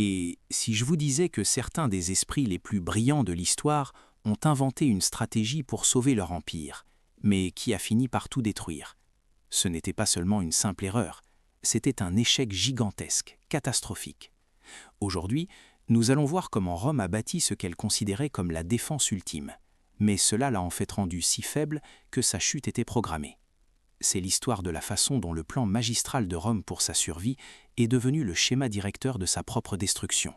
Et si je vous disais que certains des esprits les plus brillants de l'histoire ont inventé une stratégie pour sauver leur empire, mais qui a fini par tout détruire? Ce n'était pas seulement une simple erreur, c'était un échec gigantesque, catastrophique. Aujourd'hui, nous allons voir comment Rome a bâti ce qu'elle considérait comme la défense ultime. Mais cela l'a en fait rendu si faible que sa chute était programmée. C'est l'histoire de la façon dont le plan magistral de Rome pour sa survie est devenu le schéma directeur de sa propre destruction.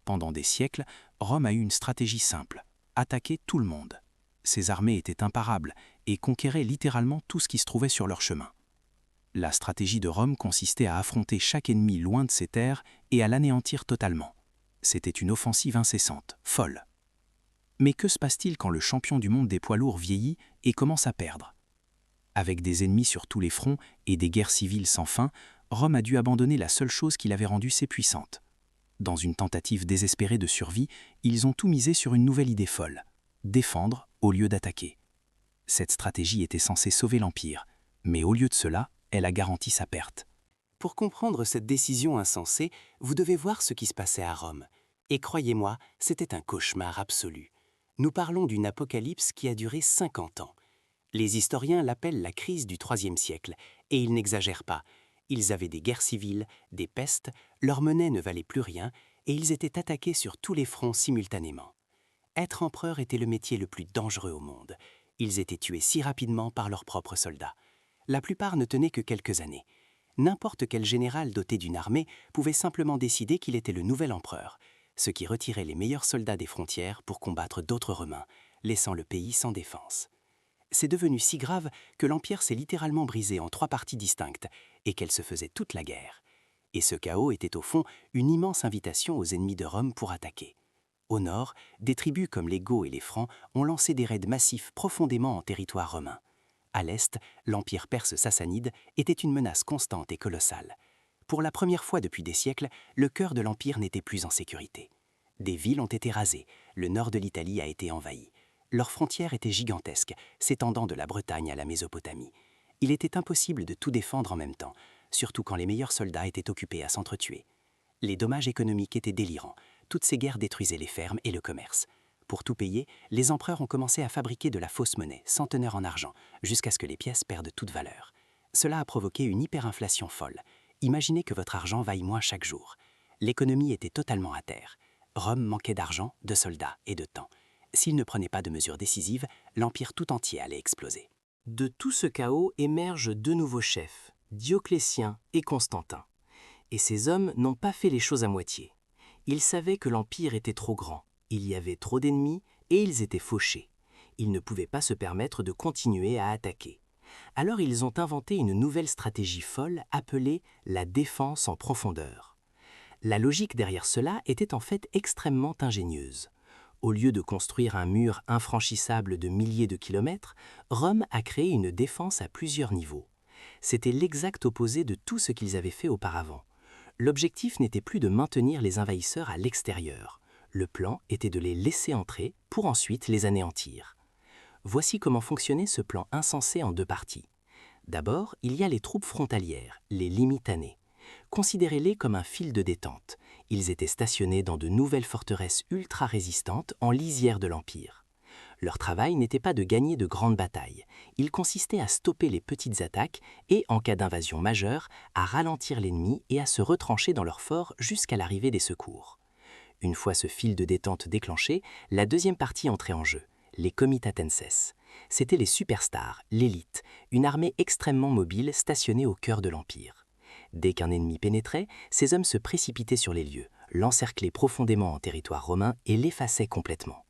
Pendant des siècles, Rome a eu une stratégie simple: attaquer tout le monde. Ses armées étaient imparables et conquéraient littéralement tout ce qui se trouvait sur leur chemin. La stratégie de Rome consistait à affronter chaque ennemi loin de ses terres et à l'anéantir totalement. C'était une offensive incessante, folle. Mais que se passe-t-il quand le champion du monde des poids lourds vieillit et commence à perdre? Avec des ennemis sur tous les fronts et des guerres civiles sans fin, Rome a dû abandonner la seule chose qui l'avait rendue si puissante. Dans une tentative désespérée de survie, ils ont tout misé sur une nouvelle idée folle: défendre au lieu d'attaquer. Cette stratégie était censée sauver l'Empire, mais au lieu de cela, elle a garanti sa perte. Pour comprendre cette décision insensée, vous devez voir ce qui se passait à Rome. Et croyez-moi, c'était un cauchemar absolu. Nous parlons d'une apocalypse qui a duré 50 ans. Les historiens l'appellent la crise du IIIe siècle, et ils n'exagèrent pas. Ils avaient des guerres civiles, des pestes, leur monnaie ne valait plus rien, et ils étaient attaqués sur tous les fronts simultanément. Être empereur était le métier le plus dangereux au monde. Ils étaient tués si rapidement par leurs propres soldats. La plupart ne tenaient que quelques années. N'importe quel général doté d'une armée pouvait simplement décider qu'il était le nouvel empereur, ce qui retirait les meilleurs soldats des frontières pour combattre d'autres Romains, laissant le pays sans défense. C'est devenu si grave que l'Empire s'est littéralement brisé en 3 parties distinctes et qu'elle se faisait toute la guerre. Et ce chaos était au fond une immense invitation aux ennemis de Rome pour attaquer. Au nord, des tribus comme les Goths et les Francs ont lancé des raids massifs profondément en territoire romain. À l'est, l'Empire perse sassanide était une menace constante et colossale. Pour la première fois depuis des siècles, le cœur de l'Empire n'était plus en sécurité. Des villes ont été rasées, le nord de l'Italie a été envahi. Leurs frontières étaient gigantesques, s'étendant de la Bretagne à la Mésopotamie. Il était impossible de tout défendre en même temps, surtout quand les meilleurs soldats étaient occupés à s'entretuer. Les dommages économiques étaient délirants. Toutes ces guerres détruisaient les fermes et le commerce. Pour tout payer, les empereurs ont commencé à fabriquer de la fausse monnaie, sans teneur en argent, jusqu'à ce que les pièces perdent toute valeur. Cela a provoqué une hyperinflation folle. Imaginez que votre argent vaille moins chaque jour. L'économie était totalement à terre. Rome manquait d'argent, de soldats et de temps. S'il ne prenait pas de mesures décisives, l'Empire tout entier allait exploser. De tout ce chaos émergent 2 nouveaux chefs, Dioclétien et Constantin. Et ces hommes n'ont pas fait les choses à moitié. Ils savaient que l'Empire était trop grand, il y avait trop d'ennemis et ils étaient fauchés. Ils ne pouvaient pas se permettre de continuer à attaquer. Alors ils ont inventé une nouvelle stratégie folle appelée la défense en profondeur. La logique derrière cela était en fait extrêmement ingénieuse. Au lieu de construire un mur infranchissable de milliers de kilomètres, Rome a créé une défense à plusieurs niveaux. C'était l'exact opposé de tout ce qu'ils avaient fait auparavant. L'objectif n'était plus de maintenir les envahisseurs à l'extérieur. Le plan était de les laisser entrer pour ensuite les anéantir. Voici comment fonctionnait ce plan insensé en 2 parties. D'abord, il y a les troupes frontalières, les limitanés. Considérez-les comme un fil de détente. Ils étaient stationnés dans de nouvelles forteresses ultra résistantes en lisière de l'Empire. Leur travail n'était pas de gagner de grandes batailles. Il consistait à stopper les petites attaques et, en cas d'invasion majeure, à ralentir l'ennemi et à se retrancher dans leur fort jusqu'à l'arrivée des secours. Une fois ce fil de détente déclenché, la deuxième partie entrait en jeu, les comitatenses. C'étaient les superstars, l'élite, une armée extrêmement mobile stationnée au cœur de l'Empire. Dès qu'un ennemi pénétrait, ces hommes se précipitaient sur les lieux, l'encerclaient profondément en territoire romain et l'effaçaient complètement.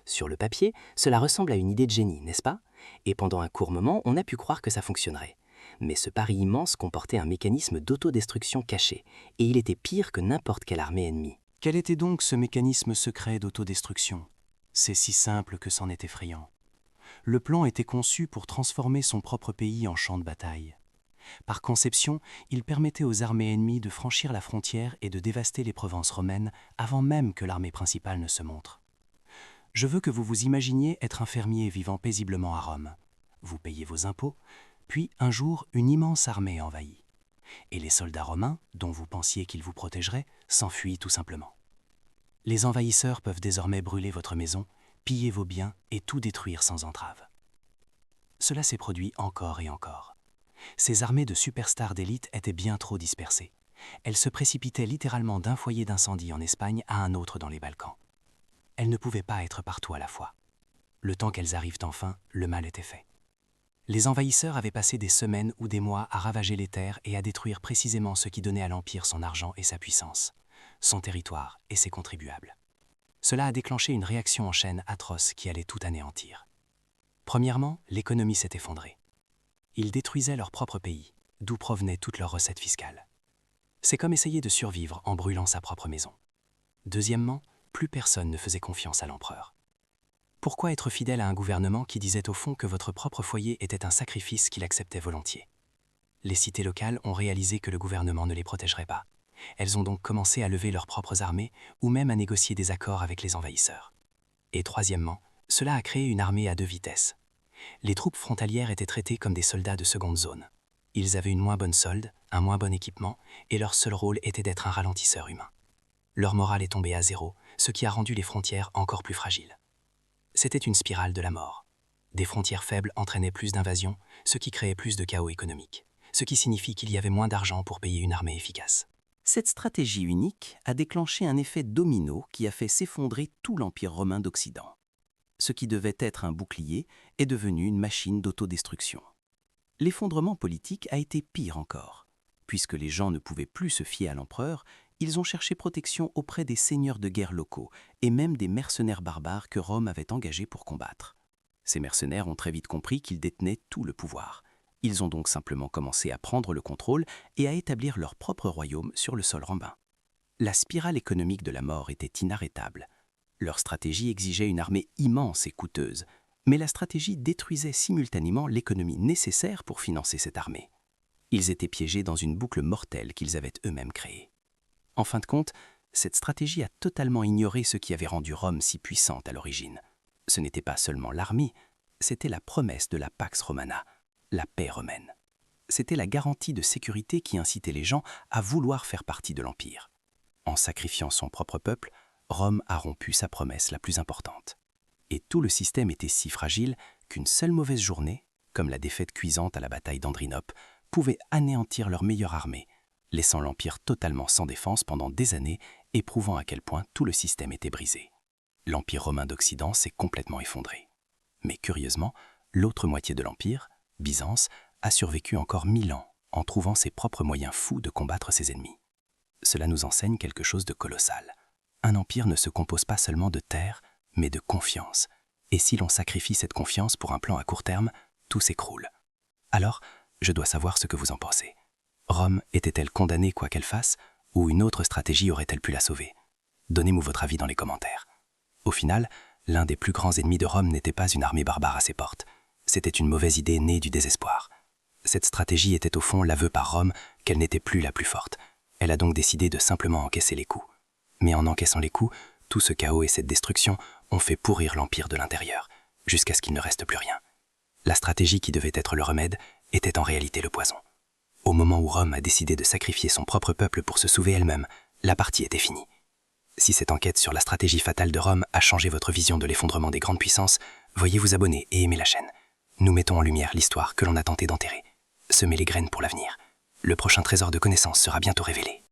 Sur le papier, cela ressemble à une idée de génie, n'est-ce pas? Et pendant un court moment, on a pu croire que ça fonctionnerait. Mais ce pari immense comportait un mécanisme d'autodestruction caché, et il était pire que n'importe quelle armée ennemie. Quel était donc ce mécanisme secret d'autodestruction? C'est si simple que c'en est effrayant. Le plan était conçu pour transformer son propre pays en champ de bataille. Par conception, il permettait aux armées ennemies de franchir la frontière et de dévaster les provinces romaines avant même que l'armée principale ne se montre. Je veux que vous vous imaginiez être un fermier vivant paisiblement à Rome. Vous payez vos impôts, puis un jour une immense armée envahit. et les soldats romains, dont vous pensiez qu'ils vous protégeraient, s'enfuient tout simplement. Les envahisseurs peuvent désormais brûler votre maison, piller vos biens et tout détruire sans entrave. Cela s'est produit encore et encore. Ces armées de superstars d'élite étaient bien trop dispersées. Elles se précipitaient littéralement d'un foyer d'incendie en Espagne à un autre dans les Balkans. Elles ne pouvaient pas être partout à la fois. Le temps qu'elles arrivent enfin, le mal était fait. Les envahisseurs avaient passé des semaines ou des mois à ravager les terres et à détruire précisément ce qui donnait à l'Empire son argent et sa puissance, son territoire et ses contribuables. Cela a déclenché une réaction en chaîne atroce qui allait tout anéantir. Premièrement, l'économie s'est effondrée. Ils détruisaient leur propre pays, d'où provenaient toutes leurs recettes fiscales. C'est comme essayer de survivre en brûlant sa propre maison. Deuxièmement, plus personne ne faisait confiance à l'empereur. Pourquoi être fidèle à un gouvernement qui disait au fond que votre propre foyer était un sacrifice qu'il acceptait volontiers? Les cités locales ont réalisé que le gouvernement ne les protégerait pas. Elles ont donc commencé à lever leurs propres armées ou même à négocier des accords avec les envahisseurs. Et troisièmement, cela a créé une armée à deux vitesses. Les troupes frontalières étaient traitées comme des soldats de seconde zone. Ils avaient une moins bonne solde, un moins bon équipement, et leur seul rôle était d'être un ralentisseur humain. Leur morale est tombée à zéro, ce qui a rendu les frontières encore plus fragiles. C'était une spirale de la mort. Des frontières faibles entraînaient plus d'invasions, ce qui créait plus de chaos économique, ce qui signifie qu'il y avait moins d'argent pour payer une armée efficace. Cette stratégie unique a déclenché un effet domino qui a fait s'effondrer tout l'Empire romain d'Occident. Ce qui devait être un bouclier est devenu une machine d'autodestruction. L'effondrement politique a été pire encore. Puisque les gens ne pouvaient plus se fier à l'empereur, ils ont cherché protection auprès des seigneurs de guerre locaux et même des mercenaires barbares que Rome avait engagés pour combattre. Ces mercenaires ont très vite compris qu'ils détenaient tout le pouvoir. Ils ont donc simplement commencé à prendre le contrôle et à établir leur propre royaume sur le sol romain. La spirale économique de la mort était inarrêtable. Leur stratégie exigeait une armée immense et coûteuse, mais la stratégie détruisait simultanément l'économie nécessaire pour financer cette armée. Ils étaient piégés dans une boucle mortelle qu'ils avaient eux-mêmes créée. En fin de compte, cette stratégie a totalement ignoré ce qui avait rendu Rome si puissante à l'origine. Ce n'était pas seulement l'armée, c'était la promesse de la Pax Romana, la paix romaine. C'était la garantie de sécurité qui incitait les gens à vouloir faire partie de l'Empire. En sacrifiant son propre peuple, Rome a rompu sa promesse la plus importante. Et tout le système était si fragile qu'une seule mauvaise journée, comme la défaite cuisante à la bataille d'Andrinope, pouvait anéantir leur meilleure armée, laissant l'Empire totalement sans défense pendant des années et prouvant à quel point tout le système était brisé. L'Empire romain d'Occident s'est complètement effondré. Mais curieusement, l'autre moitié de l'Empire, Byzance, a survécu encore 1000 ans en trouvant ses propres moyens fous de combattre ses ennemis. Cela nous enseigne quelque chose de colossal. Un empire ne se compose pas seulement de terre, mais de confiance. Et si l'on sacrifie cette confiance pour un plan à court terme, tout s'écroule. Alors, je dois savoir ce que vous en pensez. Rome était-elle condamnée quoi qu'elle fasse, ou une autre stratégie aurait-elle pu la sauver? Donnez-moi votre avis dans les commentaires. Au final, l'un des plus grands ennemis de Rome n'était pas une armée barbare à ses portes. C'était une mauvaise idée née du désespoir. Cette stratégie était au fond l'aveu par Rome qu'elle n'était plus la plus forte. Elle a donc décidé de simplement encaisser les coups. Mais en encaissant les coups, tout ce chaos et cette destruction ont fait pourrir l'Empire de l'intérieur, jusqu'à ce qu'il ne reste plus rien. La stratégie qui devait être le remède était en réalité le poison. Au moment où Rome a décidé de sacrifier son propre peuple pour se sauver elle-même, la partie était finie. Si cette enquête sur la stratégie fatale de Rome a changé votre vision de l'effondrement des grandes puissances, veuillez vous abonner et aimer la chaîne. Nous mettons en lumière l'histoire que l'on a tenté d'enterrer. Semez les graines pour l'avenir. Le prochain trésor de connaissances sera bientôt révélé.